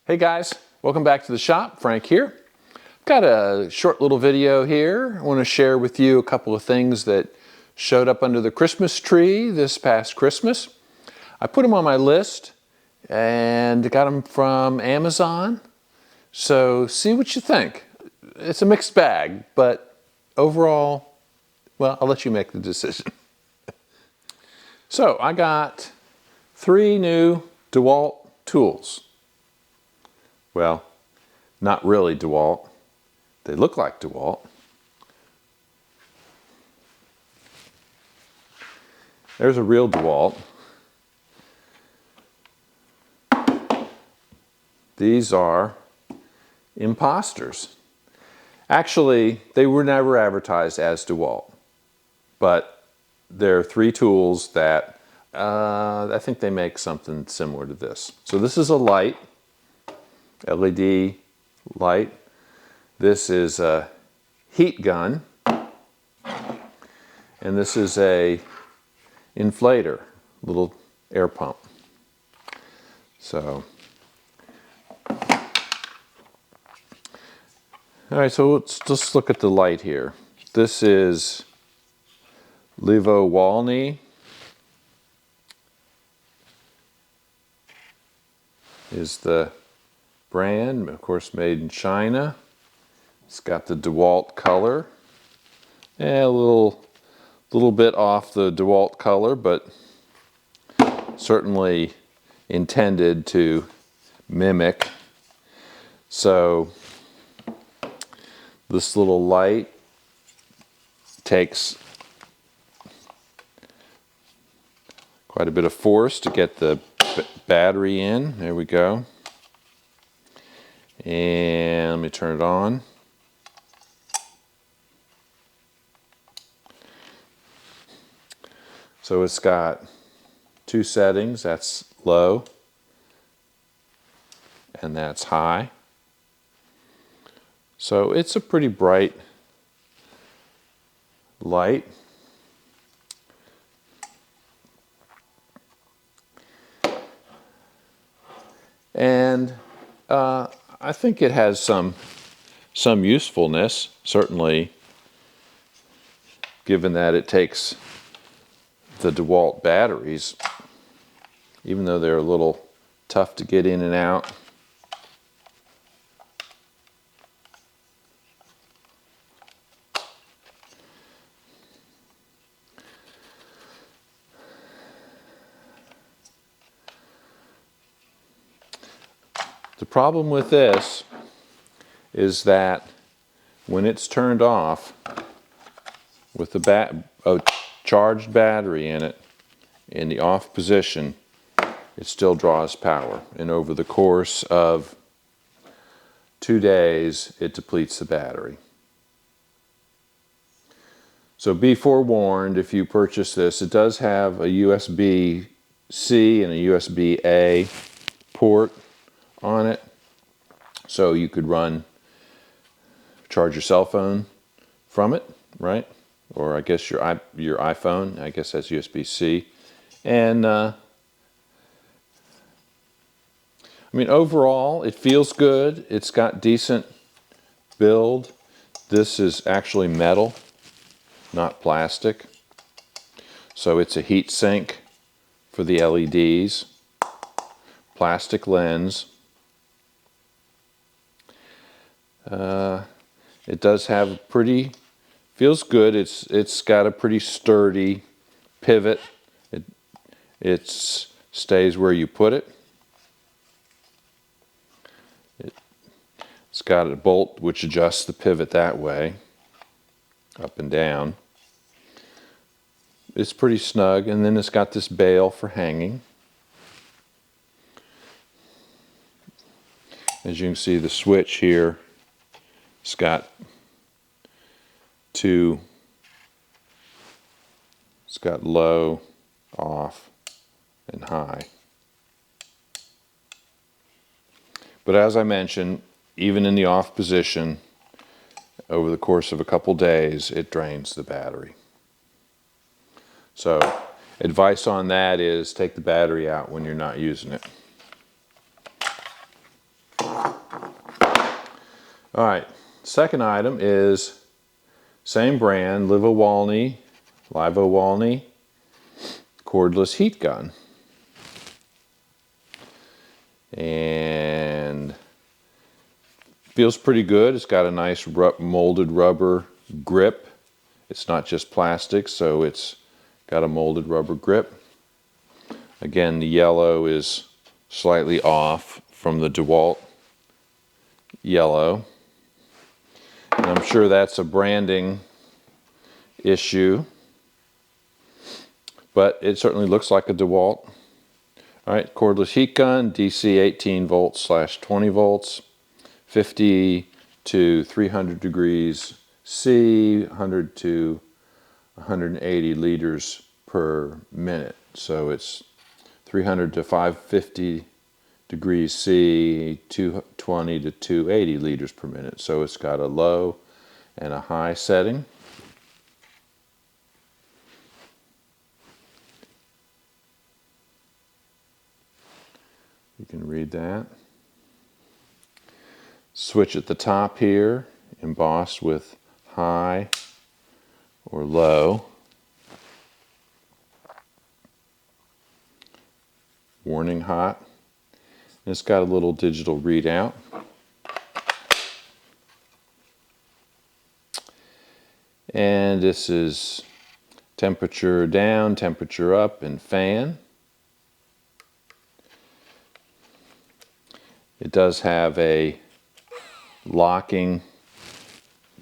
Hey guys, welcome back to the shop. Frank here. Got a short little video here. I want to share with you a couple of things that showed up under the Christmas tree this past Christmas. I put them on my list and got them from Amazon. So see what you think. It's a mixed bag, but overall, well, I'll let you make the decision. So I got 3 new Dewalt tools. Well, not really Dewalt. They look like Dewalt. There's a real Dewalt. These are imposters. Actually, they were never advertised as Dewalt, but they're 3 tools that I think they make something similar to this. So this is a light. LED light. This is a heat gun, and this is a inflator, little air pump. So, all right, so let's just look at the light here. This is Levo Walney. Is the brand, of course, made in China. It's got the Dewalt color. A little bit off the Dewalt color, but certainly intended to mimic. So this little light takes quite a bit of force to get the battery in. There we go. And let me turn it on. So it's got 2 settings. That's low and that's high. So it's a pretty bright light. And I think it has some usefulness, certainly, given that it takes the Dewalt batteries, even though they're a little tough to get in and out. The problem with this is that when it's turned off with a charged battery in it, in the off position, it still draws power. And over the course of 2 days, it depletes the battery. So be forewarned if you purchase this. It does have a USB-C and a USB-A port on it, so you could charge your cell phone from it, right? Or I guess your iPhone. I guess that's USB-C. And I mean, overall, it feels good. It's got decent build. This is actually metal, not plastic. So it's a heat sink for the LEDs. Plastic lens. It does have feels good. It's got a pretty sturdy pivot. It stays where you put it. It's got a bolt which adjusts the pivot that way, up and down. It's pretty snug, and then it's got this bail for hanging. As you can see, the switch here, it's got it's got low, off, and high. But as I mentioned, even in the off position, over the course of a couple days, it drains the battery. So advice on that is take the battery out when you're not using it. All right, second item is same brand, Livo Walney cordless heat gun. And feels pretty good. It's got a nice molded rubber grip. It's not just plastic, so it's got a molded rubber grip. Again, the yellow is slightly off from the Dewalt yellow. And I'm sure that's a branding issue, but it certainly looks like a Dewalt. All right, cordless heat gun, DC 18 volts / 20 volts, 50 to 300 degrees C, 100 to 180 liters per minute. So it's 300 to 550 degrees C, 220 to 280 liters per minute. So it's got a low and a high setting. You can read that. Switch at the top here, embossed with high or low. Warning hot. And it's got a little digital readout. And this is temperature down, temperature up, and fan. It does have a locking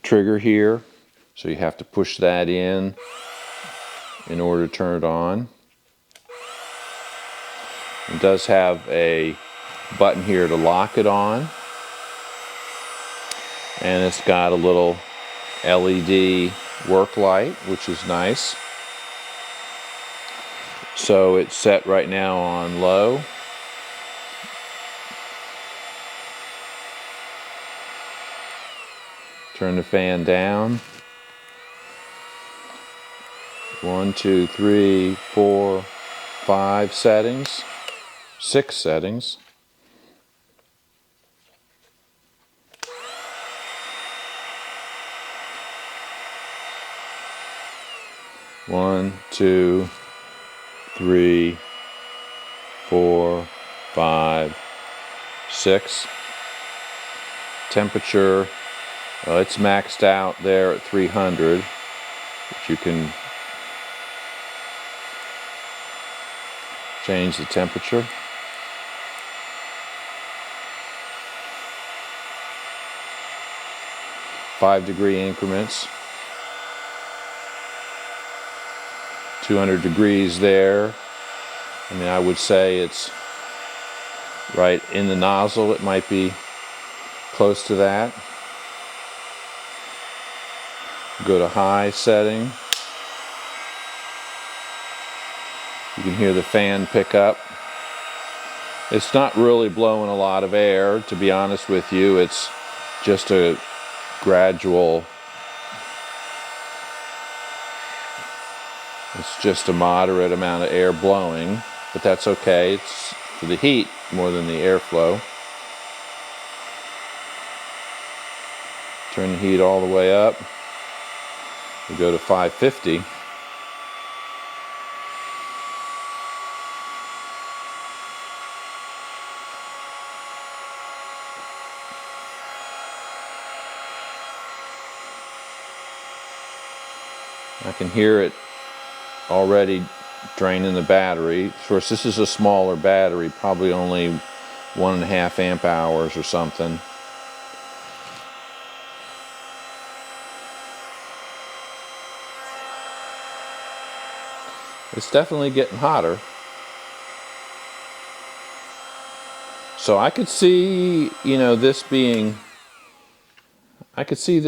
trigger here, so you have to push that in order to turn it on. It does have a button here to lock it on, and it's got a little LED work light, which is nice. So it's set right now on low. Turn the fan down. 1, 2, 3, 4, 5 settings. 6 settings. One, 2, 3, 4, 5, 6. Temperature, it's maxed out there at 300, but you can change the temperature. Five-degree increments. 200 degrees there. I mean, I would say it's right in the nozzle. It might be close to that. Go to high setting. You can hear the fan pick up. It's not really blowing a lot of air, to be honest with you. It's just a gradual, it's just a moderate amount of air blowing, but that's okay. It's for the heat more than the airflow. Turn the heat all the way up. We go to 550. I can hear it already draining the battery. Of course, this is a smaller battery, probably only 1.5 amp hours or something. It's definitely getting hotter. So I could see, you know, this being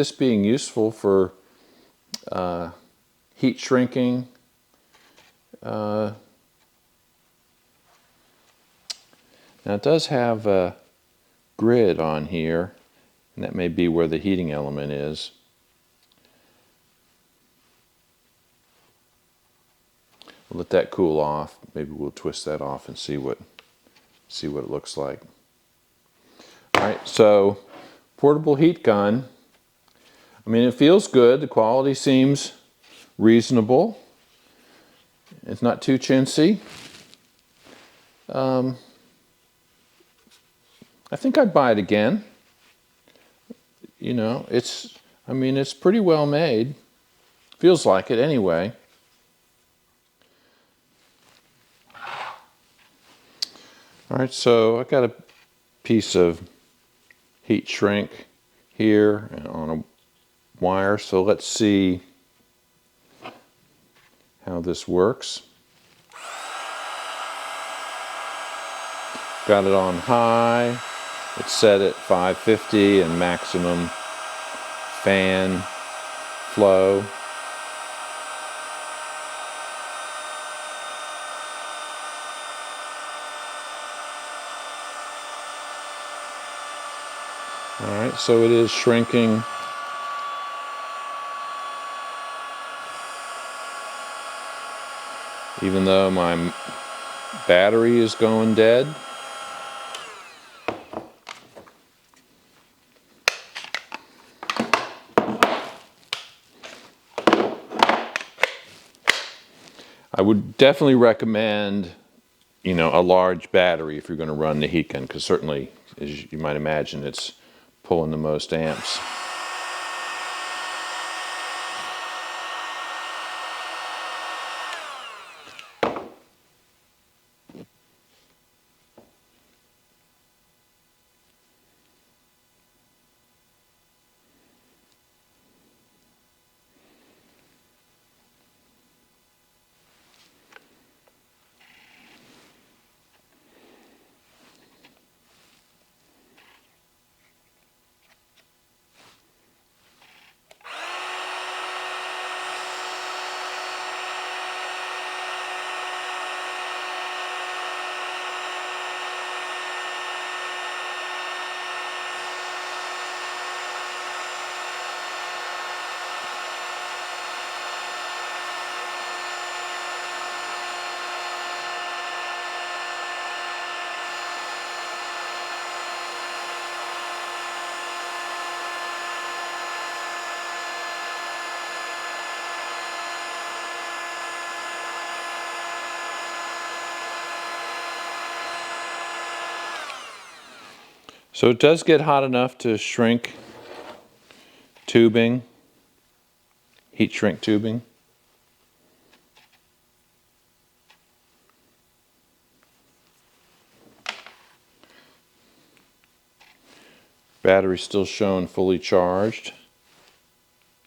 useful for heat shrinking. Now it does have a grid on here, and that may be where the heating element is. We'll let that cool off. Maybe we'll twist that off and see what it looks like. All right, so portable heat gun. I mean, it feels good. The quality seems reasonable. It's not too chintzy. I think I'd buy it again. You know, it's pretty well made. Feels like it anyway. All right, so I got a piece of heat shrink here on a wire, so let's see how this works. Got it on high. It's set at 550 and maximum fan flow. All right, so it is shrinking. Even though my battery is going dead. I would definitely recommend, you know, a large battery if you're going to run the heat gun, because certainly, as you might imagine, it's pulling the most amps. So it does get hot enough to shrink tubing, heat shrink tubing. Battery still showing fully charged.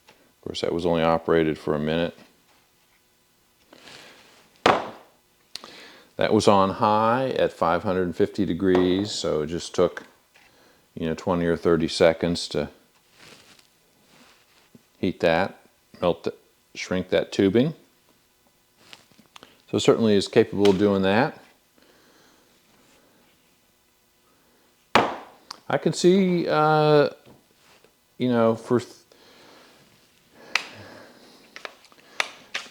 Of course, that was only operated for a minute. That was on high at 550 degrees, so it just took, you know, 20 or 30 seconds to heat that, shrink that tubing. So it certainly is capable of doing that. I can see, you know, for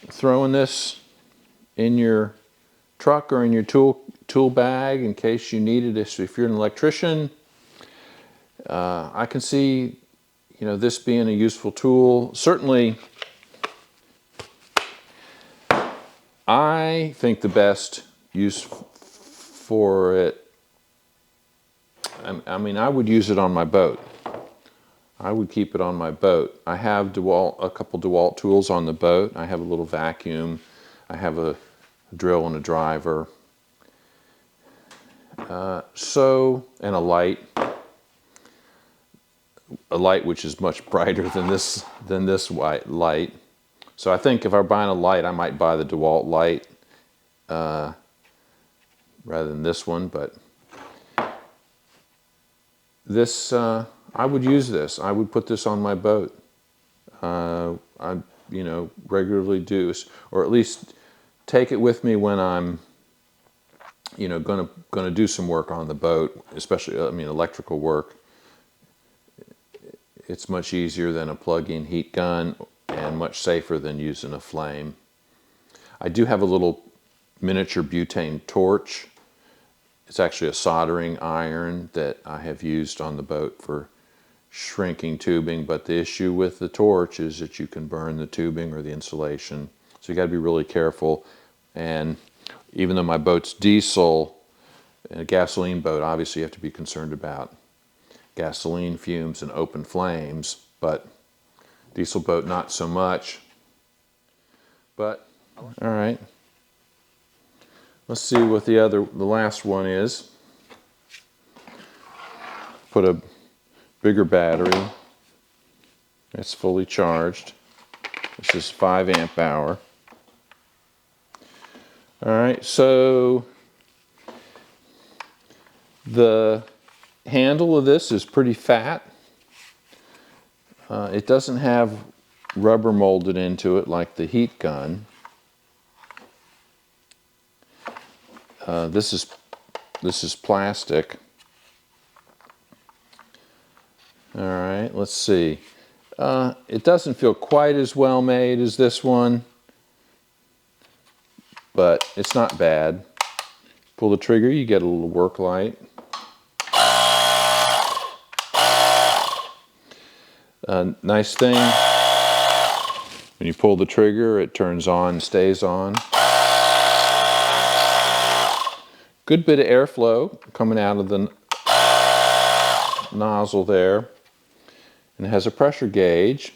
throwing this in your truck or in your tool bag in case you need it. If you're an electrician, I can see, you know, this being a useful tool. Certainly, I think the best use for it, I mean, I would use it on my boat. I would keep it on my boat. I have a couple Dewalt tools on the boat. I have a little vacuum. I have a drill and a driver. And a light. A light which is much brighter than this white light. So I think if I'm buying a light, I might buy the Dewalt light rather than this one. But this, I would use this. I would put this on my boat. I, you know, regularly do, or at least take it with me when I'm, you know, gonna do some work on the boat, especially, I mean, electrical work. It's much easier than a plug-in heat gun and much safer than using a flame. I do have a little miniature butane torch. It's actually a soldering iron that I have used on the boat for shrinking tubing, but the issue with the torch is that you can burn the tubing or the insulation. So you got to be really careful. And even though my boat's diesel, a gasoline boat, obviously you have to be concerned about gasoline fumes and open flames, but diesel boat not so much. But all right, let's see what the last one is. Put a bigger battery. It's fully charged. This is 5 amp hour. All right, so the handle of this is pretty fat. It doesn't have rubber molded into it like the heat gun. This is plastic. All right, let's see. It doesn't feel quite as well made as this one, but it's not bad. Pull the trigger, you get a little work light. Nice thing, when you pull the trigger, it turns on and stays on. Good bit of airflow coming out of the nozzle there. And it has a pressure gauge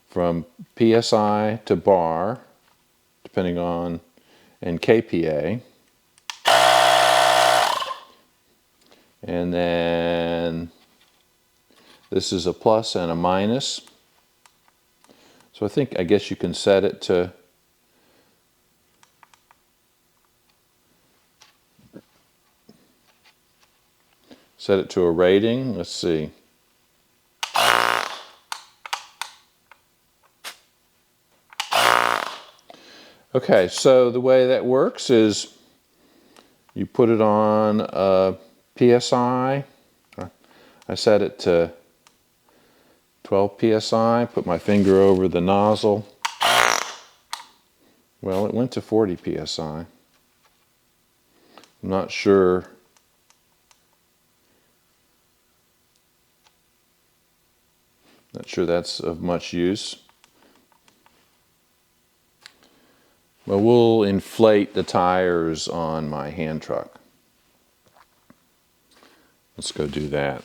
from PSI to bar, depending on, and KPA. And then this is a plus and a minus. So I guess you can set it to a rating. Let's see. Okay, so the way that works is you put it on PSI. I set it to 12 PSI, put my finger over the nozzle. Well, it went to 40 PSI. I'm not sure. Not sure that's of much use. Well, we'll inflate the tires on my hand truck. Let's go do that.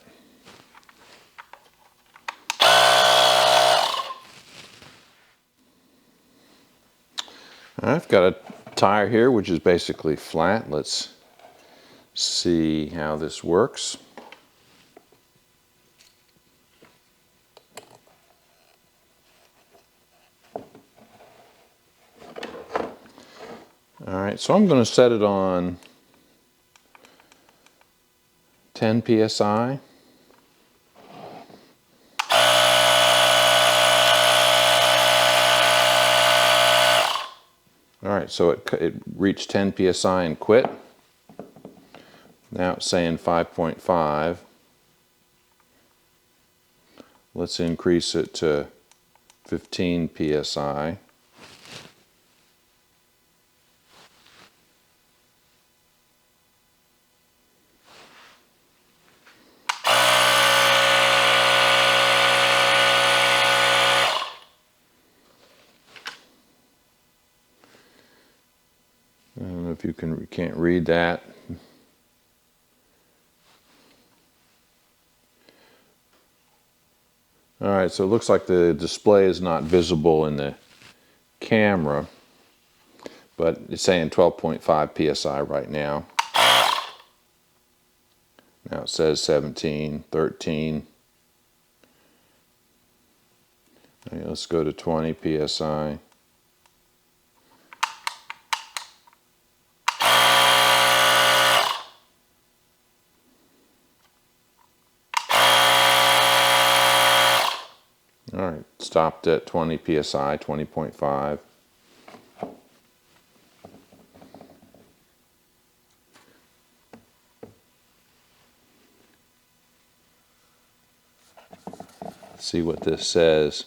I've got a tire here which is basically flat. Let's see how this works. All right, so I'm going to set it on 10 PSI. All right, so it reached 10 PSI and quit. Now it's saying 5.5. Let's increase it to 15 PSI. I don't know if you can't read that. All right, so it looks like the display is not visible in the camera, but it's saying 12.5 PSI right now. Now it says 17, 13. All right, let's go to 20 PSI. All right, stopped at 20 PSI, 20.5. Let's see what this says.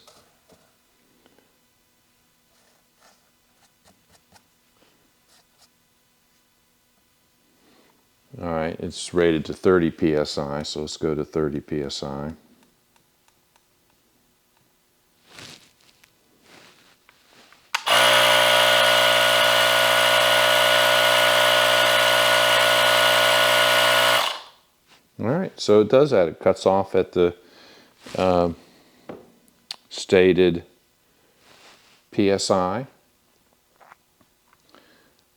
All right, it's rated to 30 psi, so let's go to 30 psi. All right, so it does that. It cuts off at the stated PSI.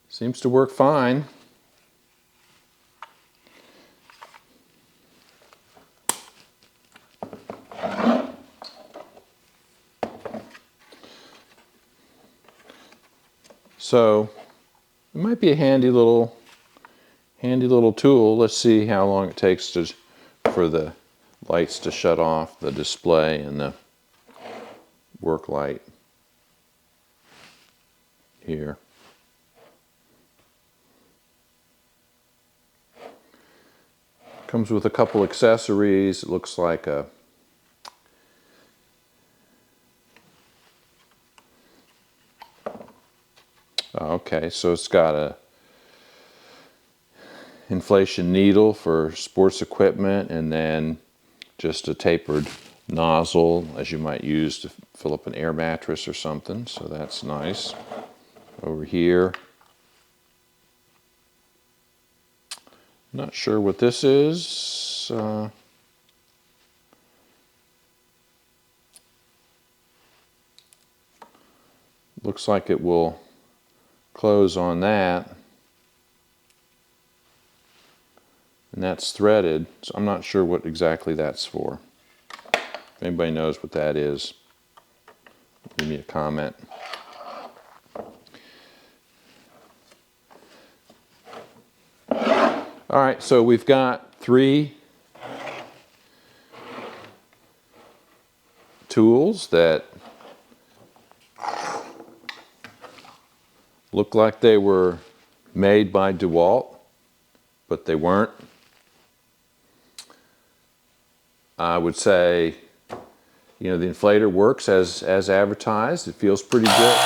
Seems to work fine. So it might be a handy little tool. Let's see how long it takes for the lights to shut off, the display and the work light here. Comes with a couple accessories. It looks like a okay, so it's got a inflation needle for sports equipment, and then just a tapered nozzle as you might use to fill up an air mattress or something, so that's nice. Over here, not sure what this is. Looks like it will close on that, and that's threaded, so I'm not sure what exactly that's for. If anybody knows what that is, leave me a comment. All right, so we've got 3 tools that look like they were made by Dewalt, but they weren't. I would say, you know, the inflator works as advertised. It feels pretty good.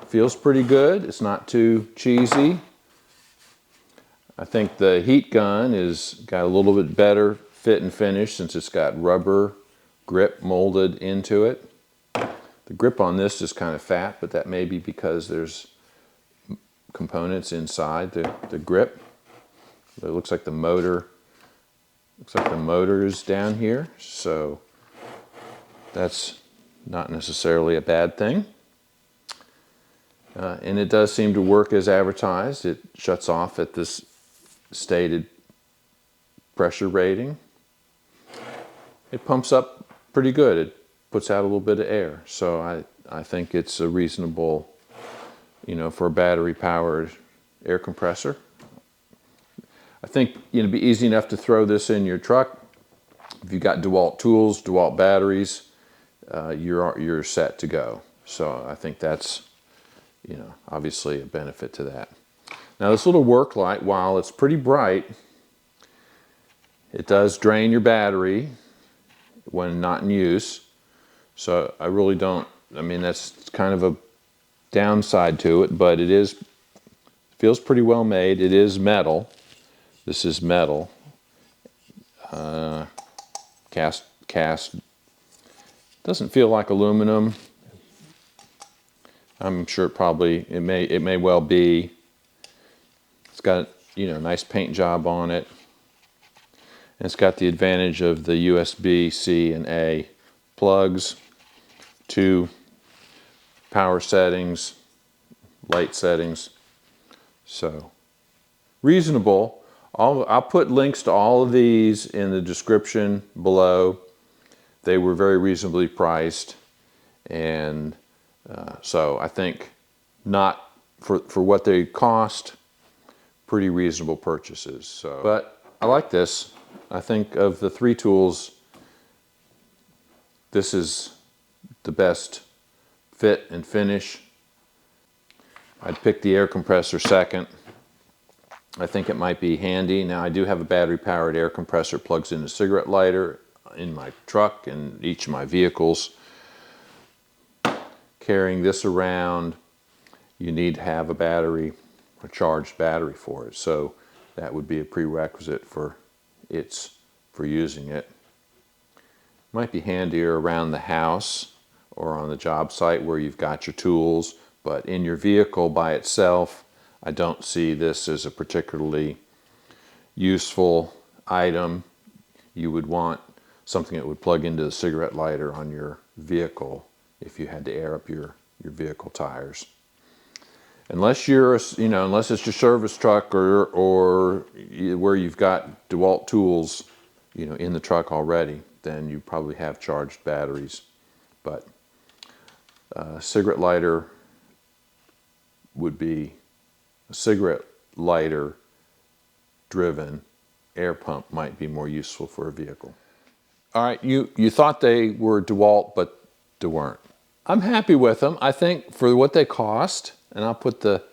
Feels pretty good. It's not too cheesy. I think the heat gun is got a little bit better fit and finish since it's got rubber grip molded into it. The grip on this is kind of fat, but that may be because there's components inside the grip. It looks like the motor is down here, so that's not necessarily a bad thing. And it does seem to work as advertised. It shuts off at this stated pressure rating. It pumps up pretty good. It puts out a little bit of air, so I think it's a reasonable, you know, for a battery-powered air compressor. I think, you know, it'd be easy enough to throw this in your truck. If you've got Dewalt tools, Dewalt batteries, you're set to go. So I think that's, you know, obviously a benefit to that. Now this little work light, while it's pretty bright, it does drain your battery when not in use. So I really don't, I mean, that's kind of a downside to it, but it feels pretty well made. It is metal. This is metal. Cast. Doesn't feel like aluminum. I'm sure it may well be. It's got, you know, nice paint job on it. And it's got the advantage of the USB-C and A plugs, 2 power settings, light settings. So reasonable. I'll put links to all of these in the description below. They were very reasonably priced, and so I think not for what they cost, pretty reasonable purchases. So, but I like this. I think of the 3 tools, this is the best fit and finish. I'd pick the air compressor second. I think it might be handy. Now I do have a battery-powered air compressor, plugs in a cigarette lighter in my truck and each of my vehicles. Carrying this around, you need to have a charged battery for it. So that would be a prerequisite for using it. Might be handier around the house or on the job site where you've got your tools, but in your vehicle by itself, I don't see this as a particularly useful item. You would want something that would plug into the cigarette lighter on your vehicle if you had to air up your vehicle tires. Unless you're, unless it's your service truck or where you've got Dewalt tools, in the truck already, then you probably have charged batteries. But cigarette lighter would be a cigarette lighter driven air pump might be more useful for a vehicle. All right, you thought they were Dewalt, but Deweren't. I'm happy with them. I think for what they cost, and I'll put a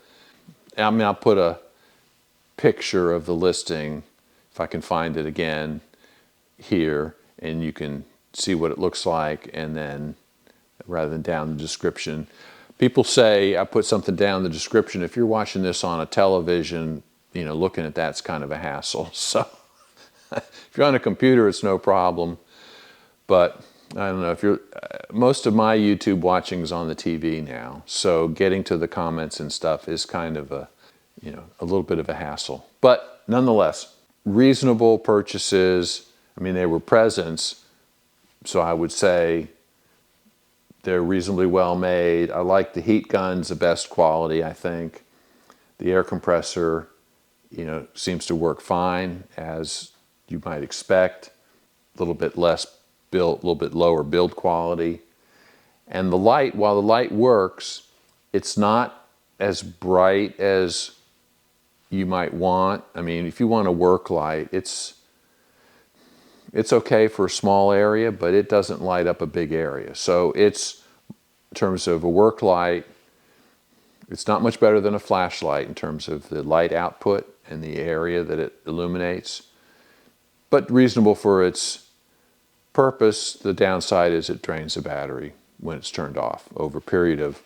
picture of the listing if I can find it again here, and you can see what it looks like, and then rather than down the description. People say I put something down the description. If you're watching this on a television, looking at that's kind of a hassle. So if you're on a computer, it's no problem. But I don't know, if you're, most of my YouTube watching is on the TV now. So getting to the comments and stuff is kind of a little bit of a hassle. But nonetheless, reasonable purchases. I mean, they were presents, so I would say they're reasonably well made. I like the heat guns, the best quality, I think. The air compressor, seems to work fine, as you might expect. A little bit less build, a little bit lower build quality. And the light, while the light works, it's not as bright as you might want. I mean, if you want a work light, it's okay for a small area, but it doesn't light up a big area. So it's, in terms of a work light, it's not much better than a flashlight in terms of the light output and the area that it illuminates, but reasonable for its purpose. The downside is it drains the battery when it's turned off over a period of,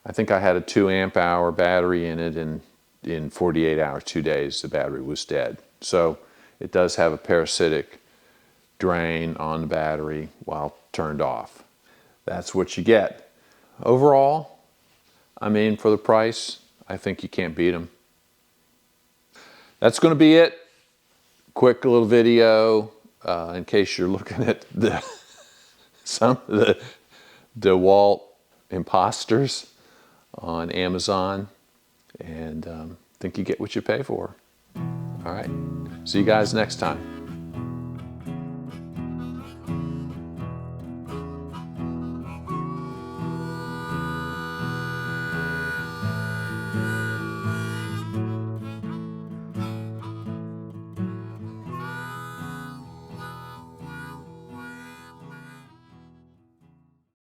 I think I had a 2 amp hour battery in it, and in 48 hours, 2 days, the battery was dead. So it does have a parasitic drain on the battery while turned off. That's what you get. Overall, I mean, for the price, I think you can't beat them. That's going to be it. Quick little video in case you're looking at some of the Dewalt imposters on Amazon, and think you get what you pay for. All right, see you guys next time.